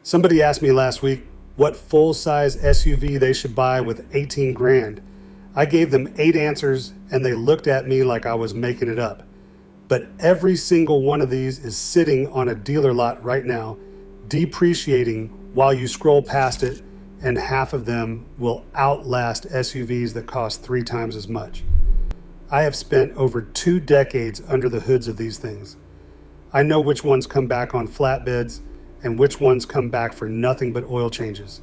Somebody asked me last week what full-size SUV they should buy with 18 grand. I gave them 8 answers and they looked at me like I was making it up. But every single one of these is sitting on a dealer lot right now, depreciating while you scroll past it, and half of them will outlast SUVs that cost 3 times as much. I have spent over 2 decades under the hoods of these things. I know which ones come back on flatbeds and which ones come back for nothing but oil changes.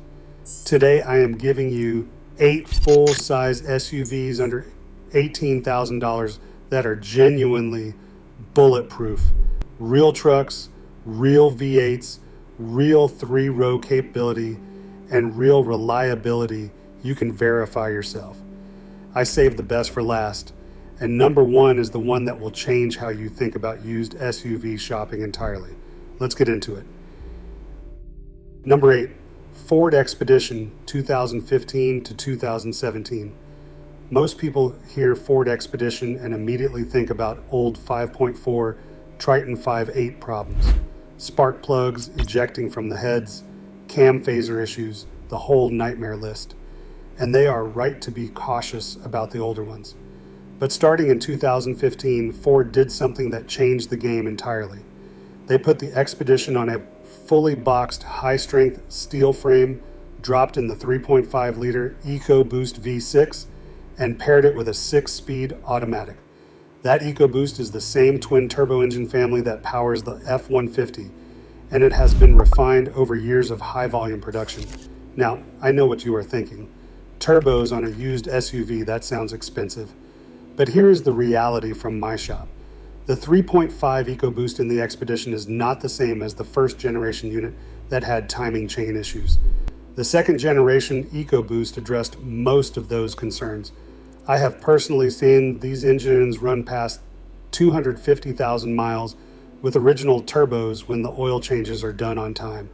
Today I am giving you 8 full-size SUVs under $18,000 that are genuinely bulletproof. Real trucks, real V8s, real 3-row capability, and real reliability you can verify yourself. I saved the best for last, and number 1 is the one that will change how you think about used SUV shopping entirely. Let's get into it. Number 8, Ford Expedition 2015 to 2017. Most people hear Ford Expedition and immediately think about old 5.4 Triton 5.8 problems. Spark plugs ejecting from the heads, cam phaser issues, the whole nightmare list. And they are right to be cautious about the older ones. But starting in 2015, Ford did something that changed the game entirely. They put the Expedition on a fully boxed high-strength steel frame, dropped in the 3.5-liter EcoBoost V6, and paired it with a 6-speed automatic. That EcoBoost is the same twin-turbo engine family that powers the F-150, and it has been refined over years of high-volume production. Now, I know what you are thinking. Turbos on a used SUV, that sounds expensive. But here is the reality from my shop. The 3.5 EcoBoost in the Expedition is not the same as the first generation unit that had timing chain issues. The second generation EcoBoost addressed most of those concerns. I have personally seen these engines run past 250,000 miles with original turbos when the oil changes are done on time.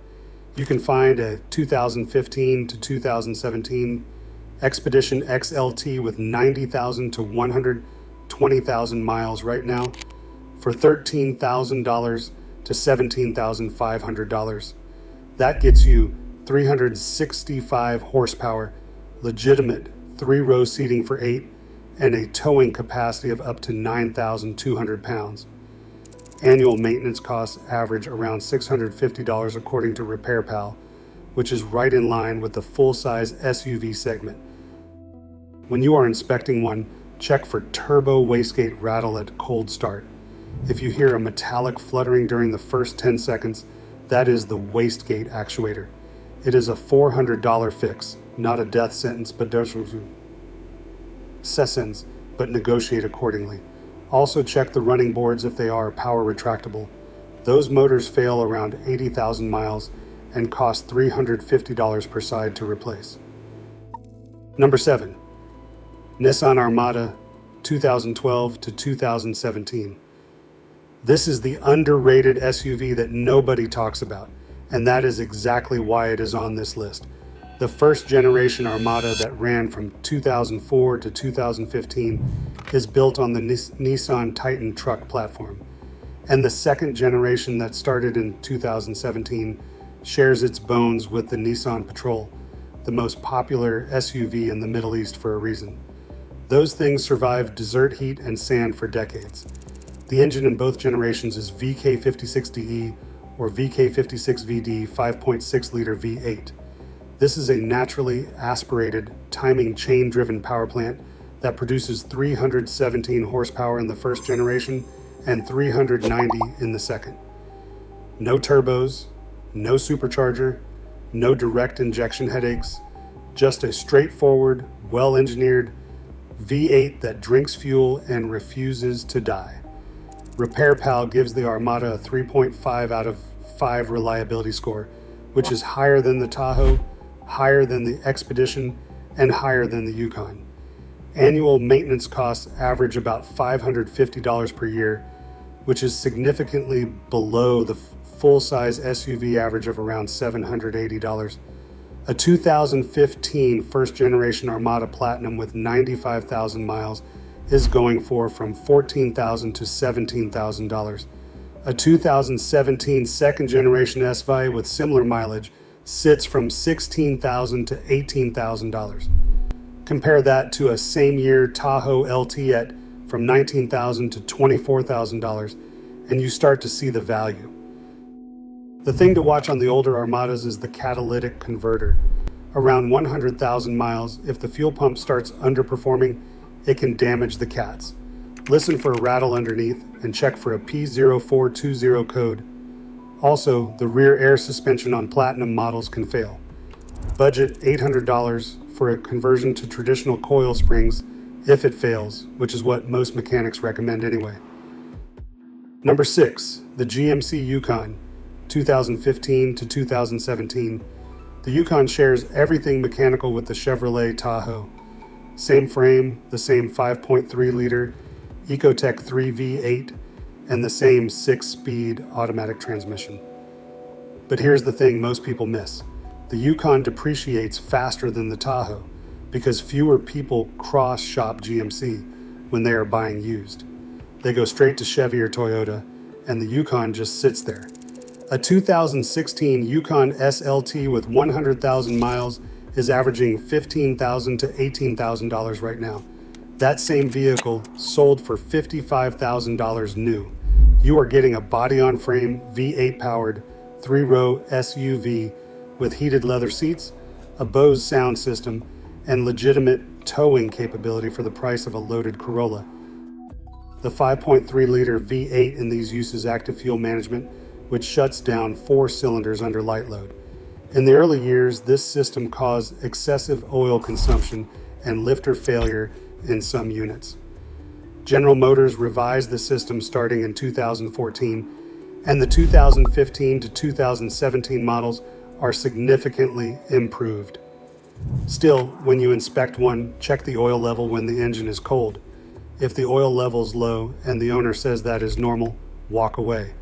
You can find a 2015 to 2017 Expedition XLT with 90,000 to 120,000 miles right now for $13,000 to $17,500. That gets you 365 horsepower, legitimate 3-row seating for 8, and a towing capacity of up to 9,200 pounds. Annual maintenance costs average around $650 according to RepairPal, which is right in line with the full-size SUV segment. When you are inspecting one, check for turbo wastegate rattle at cold start. If you hear a metallic fluttering during the first 10 seconds, that is the wastegate actuator. It is a $400 fix, not a death sentence, but negotiate accordingly. Also check the running boards if they are power retractable. Those motors fail around 80,000 miles and cost $350 per side to replace. Number 7, Nissan Armada 2012 to 2017. This is the underrated SUV that nobody talks about, and that is exactly why it is on this list. The first generation Armada that ran from 2004 to 2015 is built on the Nissan Titan truck platform, and the second generation that started in 2017 shares its bones with the Nissan Patrol, the most popular SUV in the Middle East for a reason. Those things survived desert heat and sand for decades. The engine in both generations is VK56DE or VK56VD 5.6-liter V8. This is a naturally aspirated, timing chain-driven power plant that produces 317 horsepower in the first generation and 390 in the second. No turbos, no supercharger, no direct injection headaches, just a straightforward, well-engineered V8 that drinks fuel and refuses to die. RepairPal gives the Armada a 3.5 out of 5 reliability score, which is higher than the Tahoe, higher than the Expedition, and higher than the Yukon. Annual maintenance costs average about $550 per year, which is significantly below the full-size SUV average of around $780. A 2015 first-generation Armada Platinum with 95,000 miles is going for from $14,000 to $17,000, A 2017 second-generation SUV with similar mileage sits from $16,000 to $18,000. Compare that to a same-year Tahoe LT at from $19,000 to $24,000, and you start to see the value. The thing to watch on the older Armadas is the catalytic converter. Around 100,000 miles, if the fuel pump starts underperforming, it can damage the cats. Listen for a rattle underneath and check for a P0420 code. Also, the rear air suspension on Platinum models can fail. Budget $800 for a conversion to traditional coil springs if it fails, which is what most mechanics recommend anyway. Number 6, the GMC Yukon, 2015 to 2017. The Yukon shares everything mechanical with the Chevrolet Tahoe. Same frame, the same 5.3-liter Ecotec 3 V8, and the same 6-speed automatic transmission. But here's the thing most people miss. The Yukon depreciates faster than the Tahoe because fewer people cross-shop GMC when they are buying used. They go straight to Chevy or Toyota, and the Yukon just sits there. A 2016 Yukon SLT with 100,000 miles is averaging $15,000 to $18,000 right now. That same vehicle sold for $55,000 new. You are getting a body-on-frame V8 powered 3-row SUV with heated leather seats, a Bose sound system, and legitimate towing capability for the price of a loaded Corolla. The 5.3-liter V8 in these uses active fuel management, which shuts down 4 cylinders under light load. In the early years, this system caused excessive oil consumption and lifter failure in some units. General Motors revised the system starting in 2014, and the 2015 to 2017 models are significantly improved. Still, when you inspect one, check the oil level when the engine is cold. If the oil level is low and the owner says that is normal, walk away.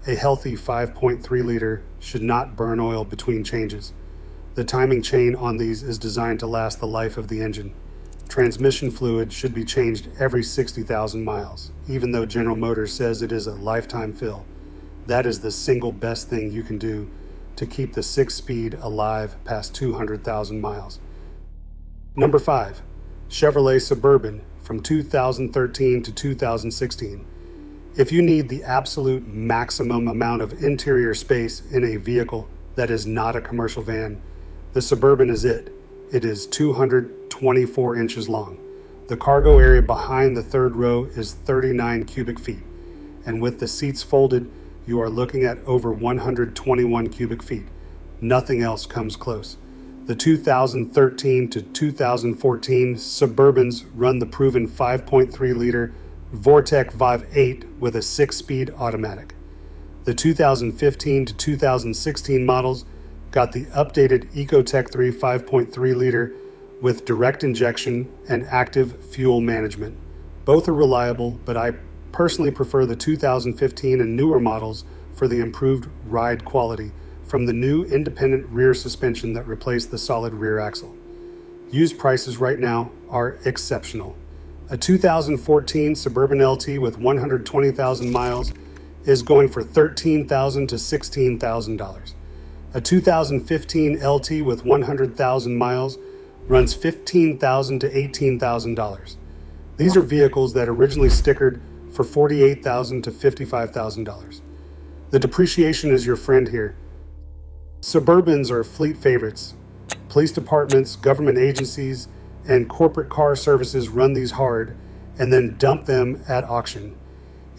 A healthy 5.3-liter should not burn oil between changes. The timing chain on these is designed to last the life of the engine. Transmission fluid should be changed every 60,000 miles, even though General Motors says it is a lifetime fill. That is the single best thing you can do to keep the 6-speed alive past 200,000 miles. Number 5, Chevrolet Suburban from 2013 to 2016. If you need the absolute maximum amount of interior space in a vehicle that is not a commercial van, the Suburban is it. It is 224 inches long. The cargo area behind the third row is 39 cubic feet, and with the seats folded, you are looking at over 121 cubic feet. Nothing else comes close. The 2013 to 2014 Suburbans run the proven 5.3-liter Vortec Vive 8 with a 6-speed automatic. The 2015 to 2016 models got the updated Ecotec 3 5.3-liter with direct injection and active fuel management. Both are reliable, but I personally prefer the 2015 and newer models for the improved ride quality from the new independent rear suspension that replaced the solid rear axle. Used prices right now are exceptional. A 2014 Suburban LT with 120,000 miles is going for $13,000 to $16,000. A 2015 LT with 100,000 miles runs $15,000 to $18,000. These are vehicles that originally stickered for $48,000 to $55,000. The depreciation is your friend here. Suburbans are fleet favorites. Police departments, government agencies, and corporate car services run these hard and then dump them at auction.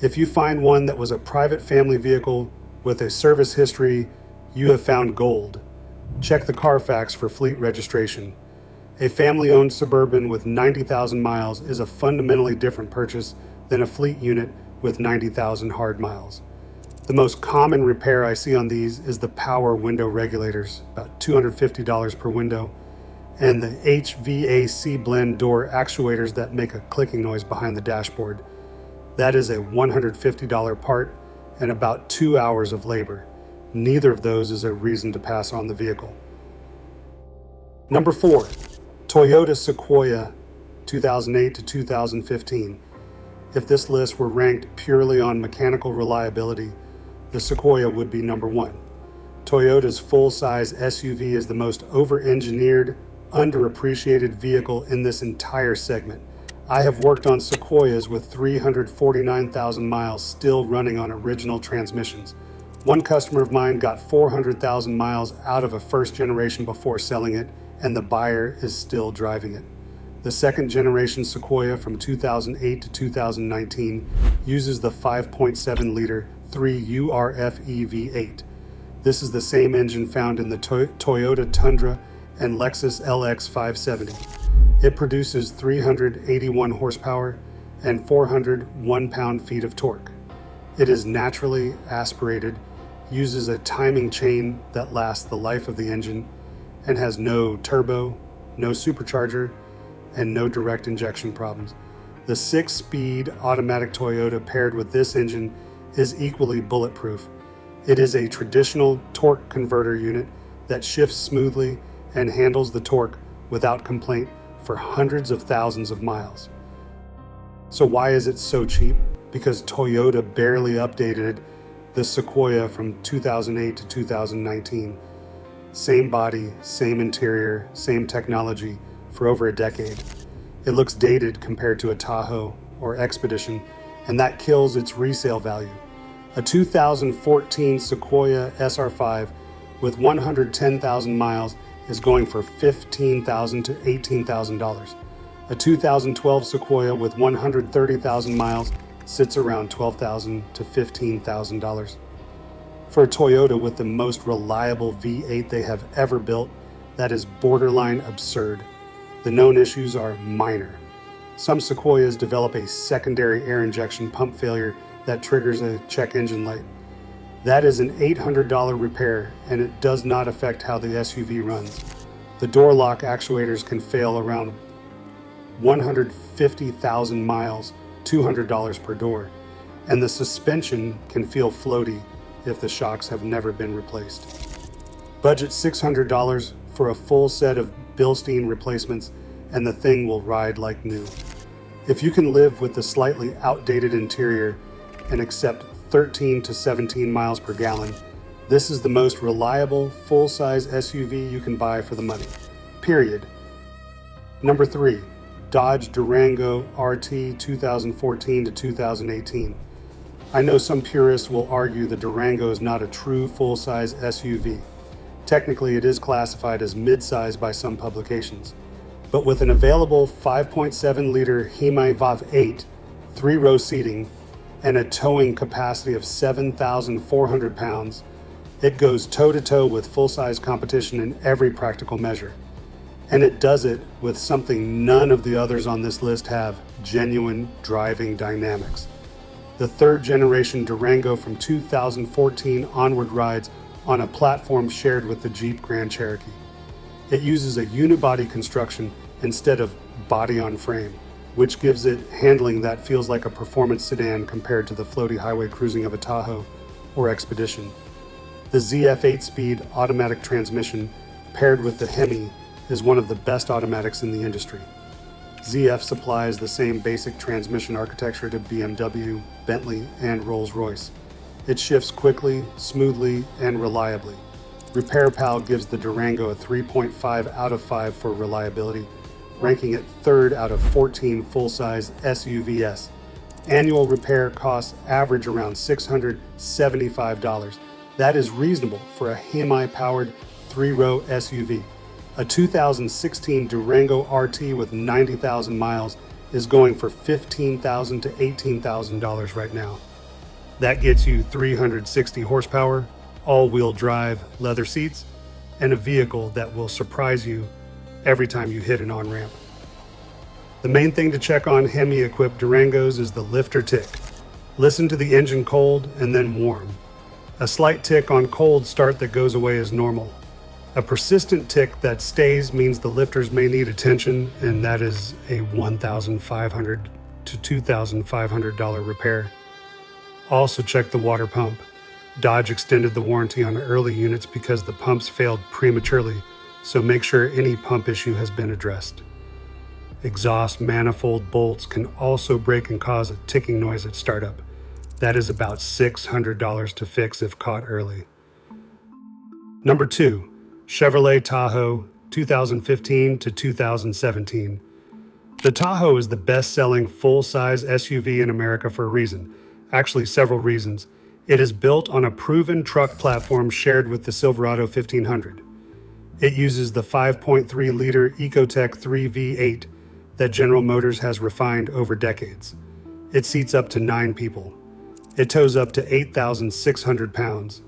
If you find one that was a private family vehicle with a service history, you have found gold. Check the Carfax for fleet registration. A family-owned Suburban with 90,000 miles is a fundamentally different purchase than a fleet unit with 90,000 hard miles. The most common repair I see on these is the power window regulators, about $250 per window, and the HVAC blend door actuators that make a clicking noise behind the dashboard. That is a $150 part and about 2 hours of labor. Neither of those is a reason to pass on the vehicle. Number 4, Toyota Sequoia, 2008 to 2015. If this list were ranked purely on mechanical reliability, the Sequoia would be number one. Toyota's full-size SUV is the most over-engineered, underappreciated vehicle in this entire segment. I have worked on Sequoias with 349,000 miles still running on original transmissions. One customer of mine got 400,000 miles out of a first generation before selling it, and the buyer is still driving it. The second generation Sequoia from 2008 to 2019 uses the 5.7-liter 3URFE V8. This is the same engine found in the Toyota Tundra and Lexus LX 570. It produces 381 horsepower and 401 pound-feet of torque. It is naturally aspirated, uses a timing chain that lasts the life of the engine, and has no turbo, no supercharger, and no direct injection problems. The 6-speed automatic Toyota paired with this engine is equally bulletproof. It is a traditional torque converter unit that shifts smoothly and handles the torque without complaint for hundreds of thousands of miles. So why is it so cheap? Because Toyota barely updated the Sequoia from 2008 to 2019. Same body, same interior, same technology for over a decade. It looks dated compared to a Tahoe or Expedition, and that kills its resale value. A 2014 Sequoia SR5 with 110,000 miles is going for $15,000 to $18,000. A 2012 Sequoia with 130,000 miles sits around $12,000 to $15,000. For a Toyota with the most reliable V8 they have ever built, that is borderline absurd. The known issues are minor. Some Sequoias develop a secondary air injection pump failure that triggers a check engine light. That is an $800 repair, and it does not affect how the SUV runs. The door lock actuators can fail around 150,000 miles, $200 per door, and the suspension can feel floaty if the shocks have never been replaced. Budget $600 for a full set of Bilstein replacements, and the thing will ride like new. If you can live with the slightly outdated interior and accept 13 to 17 miles per gallon, this is the most reliable full-size SUV you can buy for the money. Period. Number 3, Dodge Durango RT 2014 to 2018. I know some purists will argue the Durango is not a true full-size SUV. Technically, it is classified as mid-size by some publications. But with an available 5.7-liter Hemi VAV8, 3-row seating, and a towing capacity of 7,400 pounds, it goes toe-to-toe with full-size competition in every practical measure. And it does it with something none of the others on this list have: genuine driving dynamics. The third-generation Durango from 2014 onward rides on a platform shared with the Jeep Grand Cherokee. It uses a unibody construction instead of body-on-frame, which gives it handling that feels like a performance sedan compared to the floaty highway cruising of a Tahoe or Expedition. The ZF 8-speed automatic transmission paired with the Hemi is one of the best automatics in the industry. ZF supplies the same basic transmission architecture to BMW, Bentley, and Rolls-Royce. It shifts quickly, smoothly, and reliably. RepairPal gives the Durango a 3.5 out of 5 for reliability, ranking it 3rd out of 14 full-size SUVs. Annual repair costs average around $675. That is reasonable for a Hemi-powered 3-row SUV. A 2016 Durango RT with 90,000 miles is going for $15,000 to $18,000 right now. That gets you 360 horsepower, all-wheel drive, leather seats, and a vehicle that will surprise you every time you hit an on-ramp. The main thing to check on Hemi-equipped Durangos is the lifter tick. Listen to the engine cold and then warm. A slight tick on cold start that goes away is normal. A persistent tick that stays means the lifters may need attention, and that is a $1,500 to $2,500 repair. Also check the water pump. Dodge extended the warranty on early units because the pumps failed prematurely, so make sure any pump issue has been addressed. Exhaust manifold bolts can also break and cause a ticking noise at startup. That is about $600 to fix if caught early. Number 2, Chevrolet Tahoe 2015 to 2017. The Tahoe is the best-selling full-size SUV in America for a reason. Actually, several reasons. It is built on a proven truck platform shared with the Silverado 1500. It uses the 5.3-liter Ecotec 3 V8 that General Motors has refined over decades. It seats up to 9 people. It tows up to 8,600 pounds.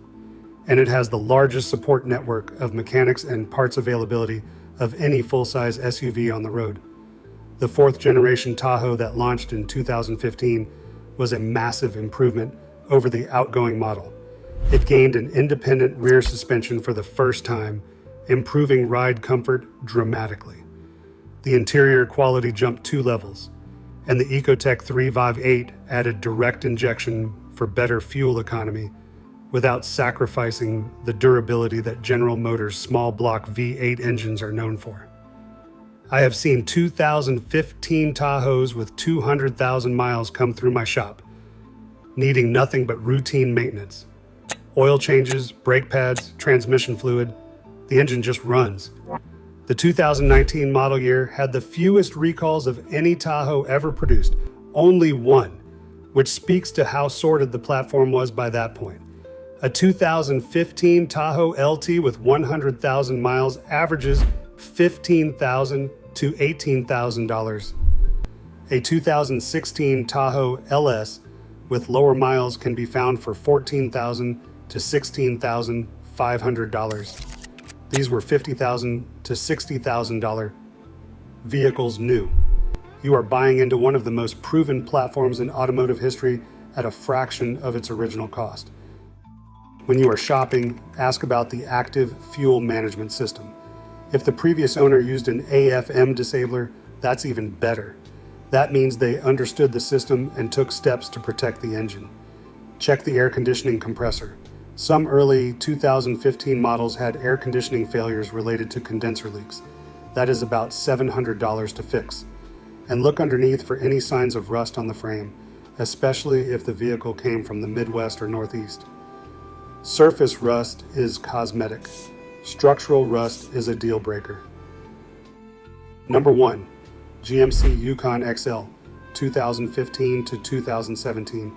And it has the largest support network of mechanics and parts availability of any full-size SUV on the road. The 4th generation Tahoe that launched in 2015 was a massive improvement over the outgoing model. It gained an independent rear suspension for the first time, improving ride comfort dramatically. The interior quality jumped 2 levels, and the Ecotec 3 V8 added direct injection for better fuel economy without sacrificing the durability that General Motors' small block V8 engines are known for. I have seen 2015 Tahoes with 200,000 miles come through my shop, needing nothing but routine maintenance. Oil changes, brake pads, transmission fluid, the engine just runs. The 2019 model year had the fewest recalls of any Tahoe ever produced, only 1, which speaks to how sorted the platform was by that point. A 2015 Tahoe LT with 100,000 miles averages $15,000 to $18,000. A 2016 Tahoe LS with lower miles can be found for $14,000 to $16,500. These were $50,000 to $60,000 vehicles new. You are buying into one of the most proven platforms in automotive history at a fraction of its original cost. When you are shopping, ask about the active fuel management system. If the previous owner used an AFM disabler, that's even better. That means they understood the system and took steps to protect the engine. Check the air conditioning compressor. Some early 2015 models had air conditioning failures related to condenser leaks. That is about $700 to fix. And look underneath for any signs of rust on the frame, especially if the vehicle came from the Midwest or Northeast. Surface rust is cosmetic. Structural rust is a deal breaker. Number 1, GMC Yukon XL, 2015 to 2017.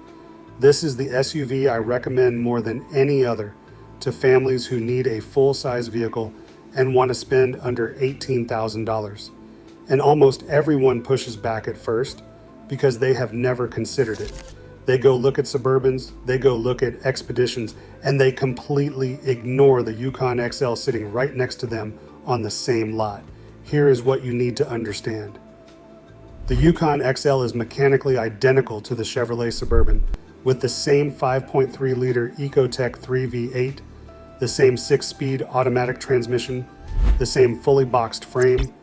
This is the SUV I recommend more than any other to families who need a full-size vehicle and want to spend under $18,000. And almost everyone pushes back at first because they have never considered it. They go look at Suburbans, they go look at Expeditions, and they completely ignore the Yukon XL sitting right next to them on the same lot. Here is what you need to understand. The Yukon XL is mechanically identical to the Chevrolet Suburban, with the same 5.3-liter Ecotec 3 V8, the same 6-speed automatic transmission, the same fully boxed frame,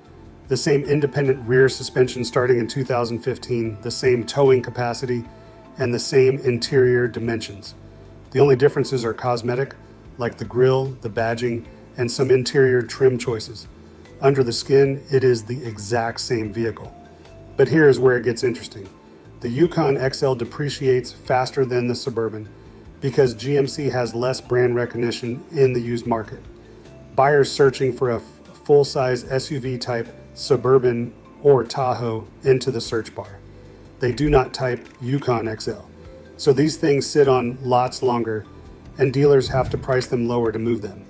the same independent rear suspension starting in 2015, the same towing capacity, and the same interior dimensions. The only differences are cosmetic, like the grille, the badging, and some interior trim choices. Under the skin, it is the exact same vehicle. But here is where it gets interesting. The Yukon XL depreciates faster than the Suburban because GMC has less brand recognition in the used market. Buyers searching for a full-size SUV type Suburban or Tahoe into the search bar. They do not type Yukon XL. So these things sit on lots longer, and dealers have to price them lower to move them.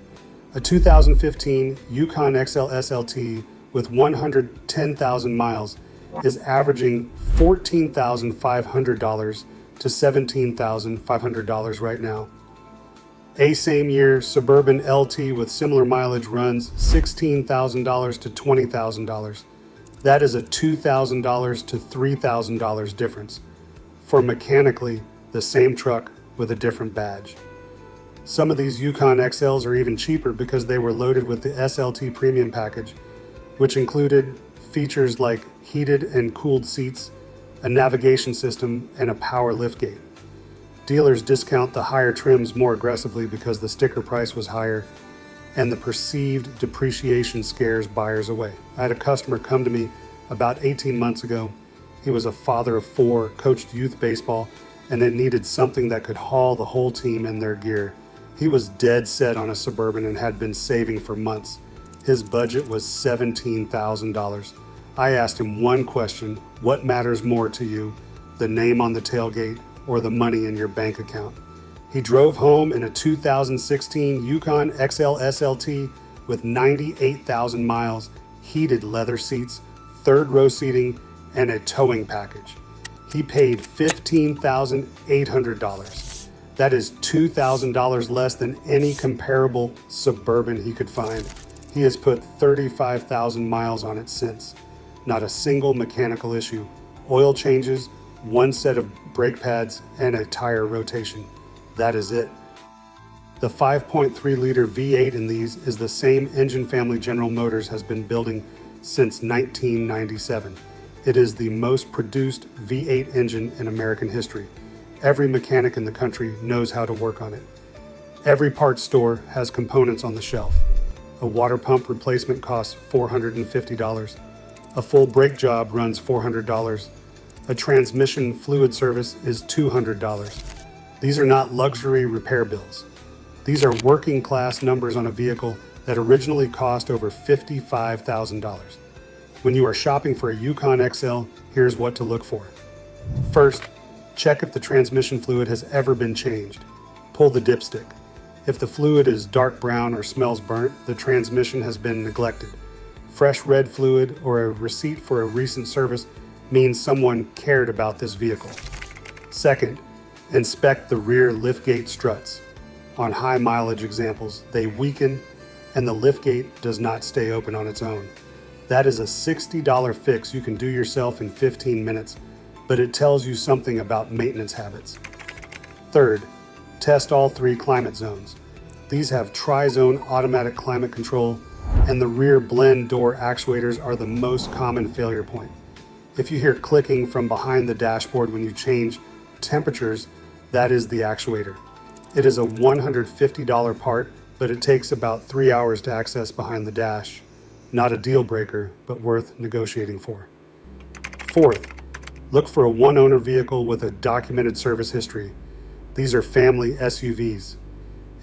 A 2015 Yukon XL SLT with 110,000 miles is averaging $14,500 to $17,500 right now. A same year Suburban LT with similar mileage runs $16,000 to $20,000. That is a $2,000 to $3,000 difference for mechanically the same truck with a different badge. Some of these Yukon XLs are even cheaper because they were loaded with the SLT Premium package, which included features like heated and cooled seats, a navigation system, and a power liftgate. Dealers discount the higher trims more aggressively because the sticker price was higher and the perceived depreciation scares buyers away. I had a customer come to me About 18 months ago, he was a father of 4, coached youth baseball, and it needed something that could haul the whole team in their gear. He was dead set on a Suburban and had been saving for months. His budget was $17,000. I asked him one question: what matters more to you, the name on the tailgate or the money in your bank account? He drove home in a 2016 Yukon XL SLT with 98,000 miles, heated leather seats, third row seating, and a towing package. He paid $15,800. That is $2,000 less than any comparable Suburban he could find. He has put 35,000 miles on it since. Not a single mechanical issue. Oil changes, one set of brake pads, and a tire rotation. That is it. The 5.3-liter V8 in these is the same engine family General Motors has been building since 1997. It is the most produced V8 engine in American history. Every mechanic in the country knows how to work on it. Every parts store has components on the shelf. A water pump replacement costs $450. A full brake job runs $400. A transmission fluid service is $200. These are not luxury repair bills. These are working class numbers on a vehicle that originally cost over $55,000. When you are shopping for a Yukon XL, here's what to look for. First, check if the transmission fluid has ever been changed. Pull the dipstick. If the fluid is dark brown or smells burnt, the transmission has been neglected. Fresh red fluid or a receipt for a recent service means someone cared about this vehicle. Second, inspect the rear liftgate struts. On high mileage examples, they weaken and the liftgate does not stay open on its own. That is a $60 fix you can do yourself in 15 minutes, but it tells you something about maintenance habits. Third, test all 3 climate zones. These have tri-zone automatic climate control, and the rear blend door actuators are the most common failure point. If you hear clicking from behind the dashboard when you change temperatures, that is the actuator. It is a $150 part, but it takes about 3 hours to access behind the dash. Not a deal breaker, but worth negotiating for. Fourth, look for a one-owner vehicle with a documented service history. These are family SUVs.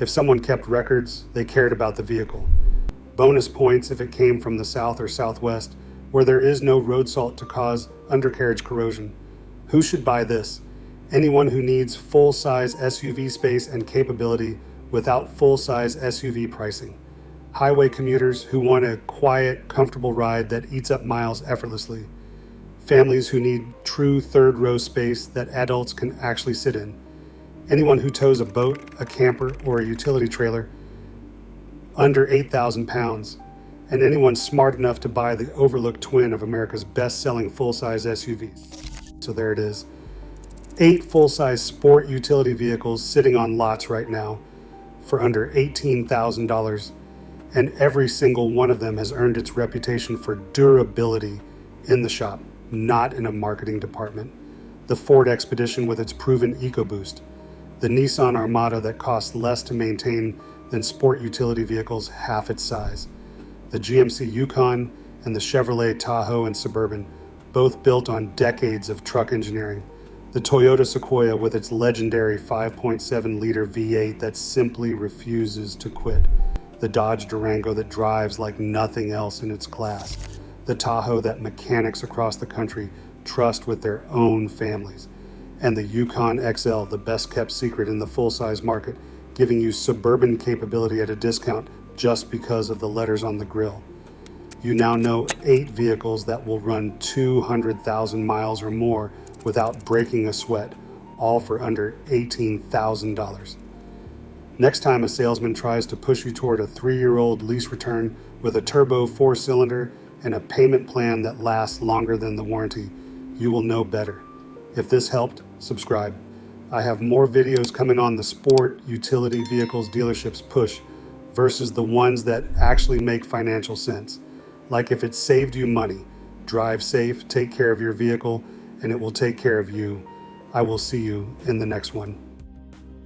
If someone kept records, they cared about the vehicle. Bonus points if it came from the south or southwest, where there is no road salt to cause undercarriage corrosion. Who should buy this? Anyone who needs full-size SUV space and capability without full-size SUV pricing. Highway commuters who want a quiet, comfortable ride that eats up miles effortlessly. Families who need true third-row space that adults can actually sit in. Anyone who tows a boat, a camper, or a utility trailer under 8,000 pounds. And anyone smart enough to buy the Overlook twin of America's best-selling full-size SUVs. So there it is. 8 full-size sport utility vehicles sitting on lots right now for under $18,000. And every single one of them has earned its reputation for durability in the shop, not in a marketing department. The Ford Expedition with its proven EcoBoost. The Nissan Armada that costs less to maintain than sport utility vehicles half its size. The GMC Yukon and the Chevrolet Tahoe and Suburban, both built on decades of truck engineering. The Toyota Sequoia with its legendary 5.7-liter V8 that simply refuses to quit. The Dodge Durango that drives like nothing else in its class. The Tahoe that mechanics across the country trust with their own families. And the Yukon XL, the best kept secret in the full-size market, giving you suburban capability at a discount just because of the letters on the grille. You now know 8 vehicles that will run 200,000 miles or more without breaking a sweat, all for under $18,000. Next time a salesman tries to push you toward a 3-year-old lease return with a turbo 4-cylinder and a payment plan that lasts longer than the warranty, you will know better. If this helped, subscribe. I have more videos coming on the sport utility vehicles dealerships push versus the ones that actually make financial sense. Like if it saved you money, drive safe, take care of your vehicle, and it will take care of you. I will see you in the next one.